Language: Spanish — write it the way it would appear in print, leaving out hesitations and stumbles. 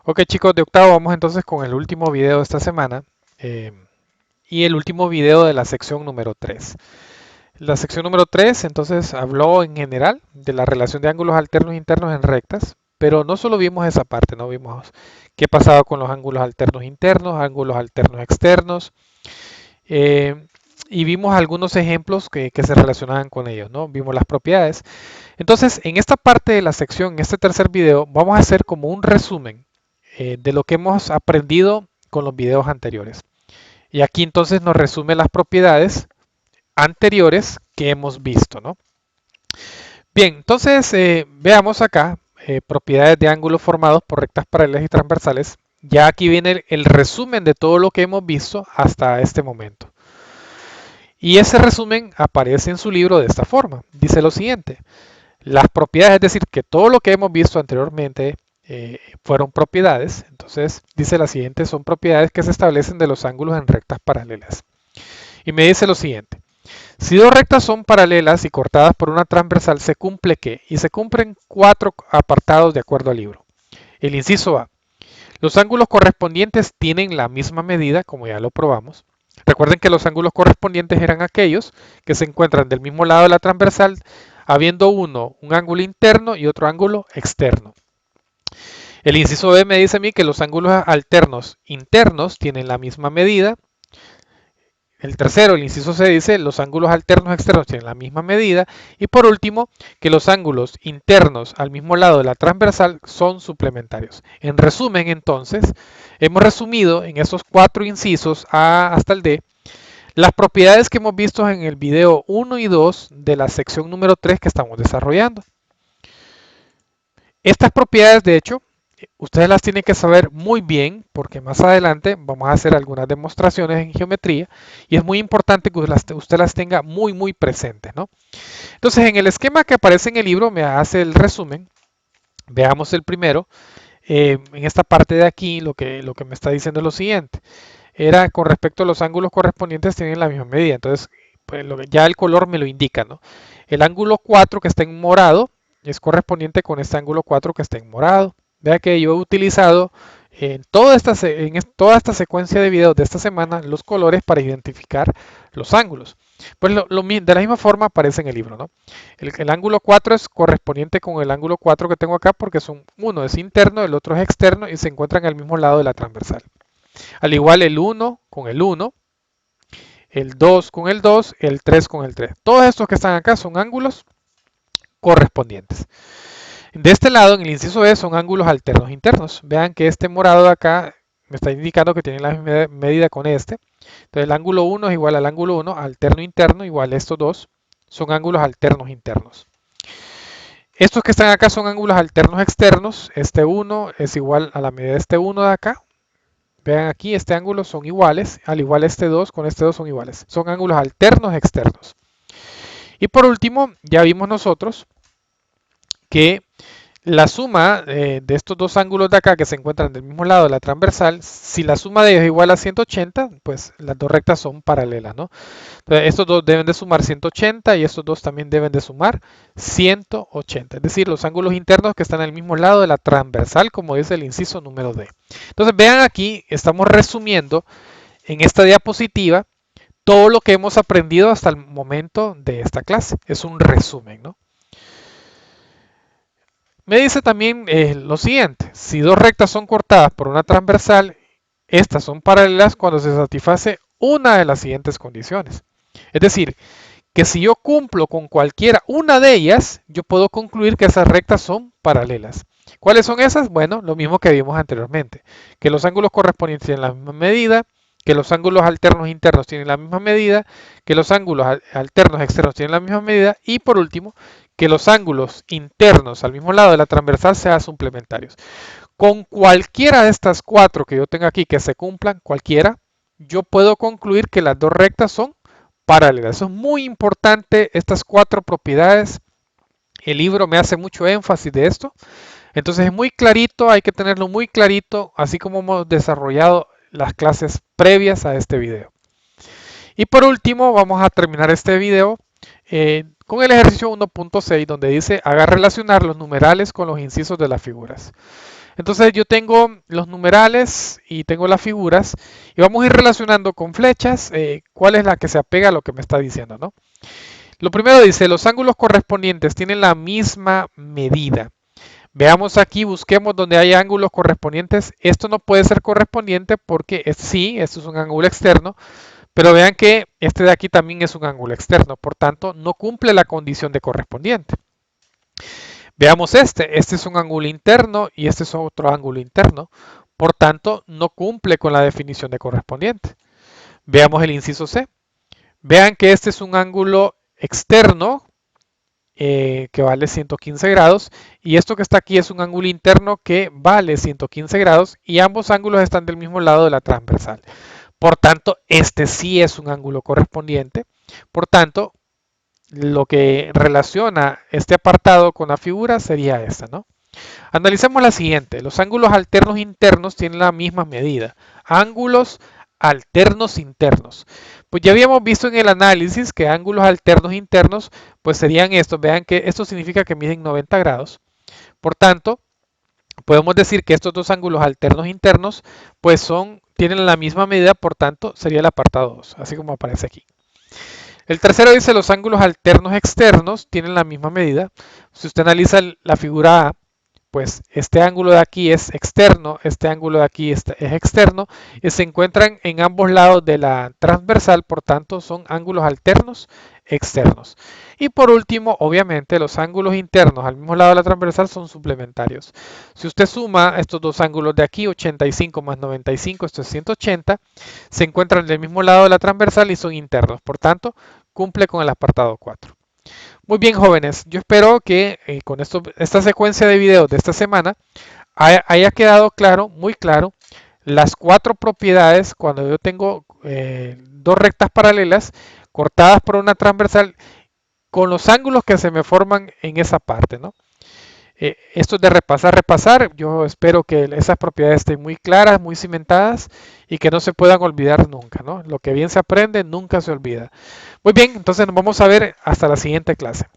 Ok chicos de octavo, vamos entonces con el último video de esta semana eh, y el último video de la sección número 3. La sección número 3 entonces habló en general de la relación de ángulos alternos internos en rectas, pero no solo vimos esa parte, no vimos qué pasaba con los ángulos alternos internos, ángulos alternos externos, eh, y vimos algunos ejemplos que se relacionaban con ellos, ¿no? Vimos las propiedades. Entonces, en esta parte de la sección, en este tercer video, vamos a hacer como un resumen de lo que hemos aprendido con los videos anteriores. Y aquí entonces nos resume las propiedades anteriores que hemos visto, ¿no? Bien, entonces veamos acá propiedades de ángulos formados por rectas paralelas y transversales. Ya aquí viene el resumen de todo lo que hemos visto hasta este momento. Y ese resumen aparece en su libro de esta forma. Dice lo siguiente. Las propiedades, es decir, que todo lo que hemos visto anteriormente fueron propiedades. Entonces dice la siguiente, son propiedades que se establecen de los ángulos en rectas paralelas. Y me dice lo siguiente. Si dos rectas son paralelas y cortadas por una transversal, ¿se cumple qué? Y se cumplen cuatro apartados de acuerdo al libro. El inciso A. Los ángulos correspondientes tienen la misma medida, como ya lo probamos. Recuerden que los ángulos correspondientes eran aquellos que se encuentran del mismo lado de la transversal, habiendo uno un ángulo interno y otro ángulo externo. El inciso B me dice a mí que los ángulos alternos internos tienen la misma medida. El tercero, el inciso C, dice los ángulos alternos externos tienen la misma medida. Y por último, que los ángulos internos al mismo lado de la transversal son suplementarios. En resumen, entonces, hemos resumido en esos cuatro incisos A hasta el D las propiedades que hemos visto en el video 1 y 2 de la sección número 3 que estamos desarrollando. Estas propiedades, de hecho, ustedes las tienen que saber muy bien porque más adelante vamos a hacer algunas demostraciones en geometría y es muy importante que usted las tenga muy presentes, ¿no? Entonces, en el esquema que aparece en el libro me hace el resumen. Veamos el primero. En esta parte de aquí lo que me está diciendo es lo siguiente. Era con respecto a los ángulos correspondientes tienen la misma medida. Entonces, pues, ya el color me lo indica, ¿no? El ángulo 4 que está en morado es correspondiente con este ángulo 4 que está en morado. Vea que yo he utilizado toda esta secuencia de videos de esta semana los colores para identificar los ángulos. Pues de la misma forma aparece en el libro, ¿no? El ángulo 4 es correspondiente con el ángulo 4 que tengo acá porque uno es interno, el otro es externo y se encuentran al mismo lado de la transversal. Al igual el 1 con el 1, el 2 con el 2, el 3 con el 3. Todos estos que están acá son ángulos correspondientes. De este lado, en el inciso E, son ángulos alternos internos. Vean que este morado de acá me está indicando que tiene la misma medida con este. Entonces el ángulo 1 es igual al ángulo 1, alterno interno igual a estos dos, son ángulos alternos internos. Estos que están acá son ángulos alternos externos. Este 1 es igual a la medida de este 1 de acá. Vean aquí, este ángulo son iguales, al igual este 2 con este 2 son iguales. Son ángulos alternos externos. Y por último, ya vimos nosotros que la suma de estos dos ángulos de acá que se encuentran del mismo lado de la transversal, si la suma de ellos es igual a 180, pues las dos rectas son paralelas, ¿no? Entonces, estos dos deben de sumar 180 y estos dos también deben de sumar 180. Es decir, los ángulos internos que están al mismo lado de la transversal, como dice el inciso número D. Entonces, vean aquí, estamos resumiendo en esta diapositiva todo lo que hemos aprendido hasta el momento de esta clase. Es un resumen, ¿no? Me dice también lo siguiente, si dos rectas son cortadas por una transversal, estas son paralelas cuando se satisface una de las siguientes condiciones. Es decir, que si yo cumplo con cualquiera una de ellas, yo puedo concluir que esas rectas son paralelas. ¿Cuáles son esas? Bueno, lo mismo que vimos anteriormente, que los ángulos correspondientes tienen la misma medida, que los ángulos alternos internos tienen la misma medida, que los ángulos alternos externos tienen la misma medida y por último, que los ángulos internos al mismo lado de la transversal sean suplementarios. Con cualquiera de estas cuatro que yo tenga aquí que se cumplan, cualquiera, yo puedo concluir que las dos rectas son paralelas. Eso es muy importante, estas cuatro propiedades. El libro me hace mucho énfasis de esto. Entonces es muy clarito, hay que tenerlo muy clarito, así como hemos desarrollado las clases previas a este video. Y por último, vamos a terminar este video con el ejercicio 1.6 donde dice haga relacionar los numerales con los incisos de las figuras. Entonces yo tengo los numerales y tengo las figuras y vamos a ir relacionando con flechas cuál es la que se apega a lo que me está diciendo, ¿no? Lo primero dice, los ángulos correspondientes tienen la misma medida. Veamos aquí, busquemos donde hay ángulos correspondientes. Esto no puede ser correspondiente porque sí, esto es un ángulo externo, pero vean que este de aquí también es un ángulo externo, por tanto no cumple la condición de correspondiente. Veamos este es un ángulo interno y este es otro ángulo interno, por tanto no cumple con la definición de correspondiente. Veamos el inciso C. Vean que este es un ángulo externo que vale 115 grados y esto que está aquí es un ángulo interno que vale 115 grados y ambos ángulos están del mismo lado de la transversal. Por tanto, este sí es un ángulo correspondiente. Por tanto, lo que relaciona este apartado con la figura sería esta, ¿no? Analicemos la siguiente. Los ángulos alternos internos tienen la misma medida. Ángulos alternos internos. Pues ya habíamos visto en el análisis que ángulos alternos internos pues serían estos. Vean que esto significa que miden 90 grados. Por tanto, podemos decir que estos dos ángulos alternos internos pues tienen la misma medida, por tanto sería el apartado 2, así como aparece aquí. El tercero dice los ángulos alternos externos tienen la misma medida. Si usted analiza la figura A, pues este ángulo de aquí es externo, este ángulo de aquí es externo y se encuentran en ambos lados de la transversal, por tanto son ángulos alternos externos. Y por último, obviamente, los ángulos internos al mismo lado de la transversal son suplementarios. Si usted suma estos dos ángulos de aquí, 85 más 95, esto es 180, se encuentran del mismo lado de la transversal y son internos, por tanto, cumple con el apartado 4. Muy bien, jóvenes, yo espero que con esta secuencia de videos de esta semana haya quedado claro, muy claro, las 4 propiedades cuando yo tengo dos rectas paralelas cortadas por una transversal con los ángulos que se me forman en esa parte, ¿no? Esto es de repasar, repasar. Yo espero que esas propiedades estén muy claras, muy cimentadas y que no se puedan olvidar nunca, ¿no? Lo que bien se aprende nunca se olvida. Muy bien, entonces nos vamos a ver hasta la siguiente clase.